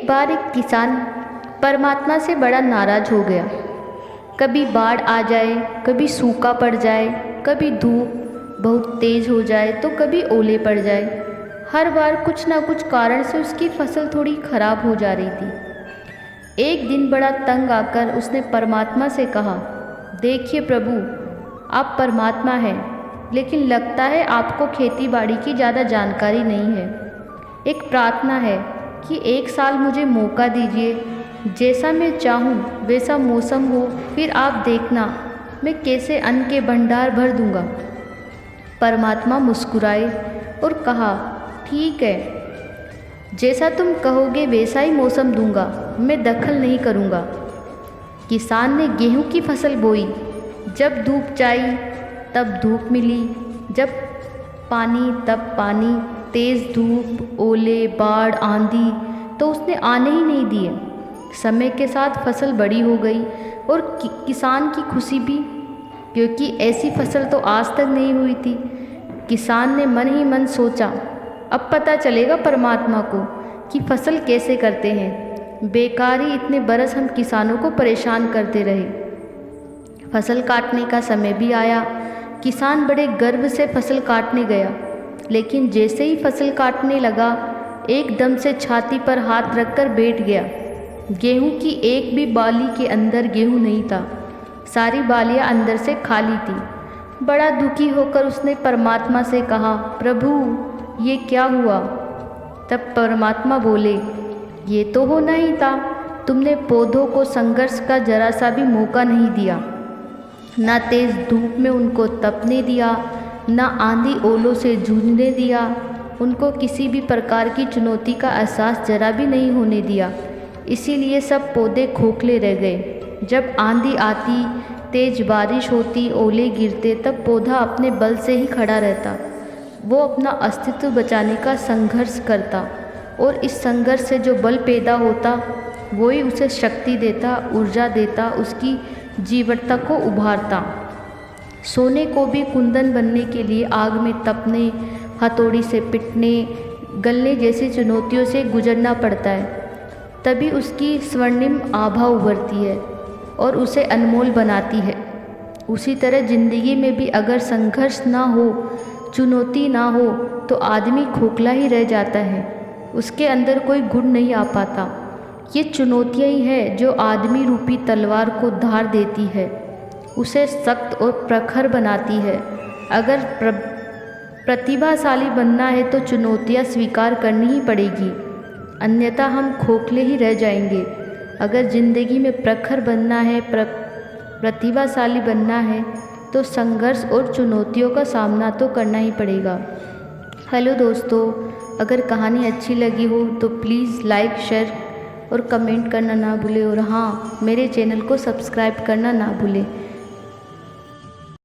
एक बार एक किसान परमात्मा से बड़ा नाराज हो गया। कभी बाढ़ आ जाए, कभी सूखा पड़ जाए, कभी धूप बहुत तेज हो जाए तो कभी ओले पड़ जाए। हर बार कुछ ना कुछ कारण से उसकी फसल थोड़ी खराब हो जा रही थी। एक दिन बड़ा तंग आकर उसने परमात्मा से कहा, देखिए प्रभु, आप परमात्मा हैं, लेकिन लगता है आपको खेती बाड़ी की ज़्यादा जानकारी नहीं है। एक प्रार्थना है कि एक साल मुझे मौका दीजिए, जैसा मैं चाहूँ वैसा मौसम हो, फिर आप देखना मैं कैसे अन्न के भंडार भर दूँगा। परमात्मा मुस्कुराए और कहा, ठीक है, जैसा तुम कहोगे वैसा ही मौसम दूँगा, मैं दखल नहीं करूँगा। किसान ने गेहूँ की फसल बोई। जब धूप चाहिए तब धूप मिली, जब पानी तब पानी, तेज़ धूप, ओले, बाढ़, आंधी तो उसने आने ही नहीं दिए। समय के साथ फसल बड़ी हो गई और किसान की खुशी भी, क्योंकि ऐसी फसल तो आज तक नहीं हुई थी। किसान ने मन ही मन सोचा, अब पता चलेगा परमात्मा को कि फसल कैसे करते हैं। बेकार ही इतने बरस हम किसानों को परेशान करते रहे। फसल काटने का समय भी आया। किसान बड़े गर्व से फसल काटने गया, लेकिन जैसे ही फसल काटने लगा एकदम से छाती पर हाथ रखकर बैठ गया। गेहूं की एक भी बाली के अंदर गेहूं नहीं था, सारी बालियां अंदर से खाली थी। बड़ा दुखी होकर उसने परमात्मा से कहा, प्रभु ये क्या हुआ? तब परमात्मा बोले, ये तो होना ही था, तुमने पौधों को संघर्ष का जरा सा भी मौका नहीं दिया। ना तेज़ धूप में उनको तपने दिया, ना आंधी ओलों से जूझने दिया, उनको किसी भी प्रकार की चुनौती का एहसास जरा भी नहीं होने दिया। इसीलिए सब पौधे खोखले रह गए। जब आंधी आती, तेज बारिश होती, ओले गिरते, तब पौधा अपने बल से ही खड़ा रहता। वो अपना अस्तित्व बचाने का संघर्ष करता और इस संघर्ष से जो बल पैदा होता वही उसे शक्ति देता, ऊर्जा देता, उसकी जीवटता को उभारता। सोने को भी कुंदन बनने के लिए आग में तपने, हथौड़ी से पिटने, गलने जैसी चुनौतियों से गुजरना पड़ता है, तभी उसकी स्वर्णिम आभा उभरती है और उसे अनमोल बनाती है। उसी तरह ज़िंदगी में भी अगर संघर्ष ना हो, चुनौती ना हो, तो आदमी खोखला ही रह जाता है, उसके अंदर कोई गुण नहीं आ पाता। ये चुनौतियाँ ही है जो आदमी रूपी तलवार को धार देती है, उसे सख्त और प्रखर बनाती है। अगर प्रतिभाशाली बनना है तो चुनौतियाँ स्वीकार करनी ही पड़ेगी, अन्यथा हम खोखले ही रह जाएंगे। अगर ज़िंदगी में प्रखर बनना है, प्रतिभाशाली बनना है, तो संघर्ष और चुनौतियों का सामना तो करना ही पड़ेगा। हेलो दोस्तों, अगर कहानी अच्छी लगी हो तो प्लीज़ लाइक, शेयर और कमेंट करना ना भूलें, और हाँ, मेरे चैनल को सब्सक्राइब करना ना भूलें।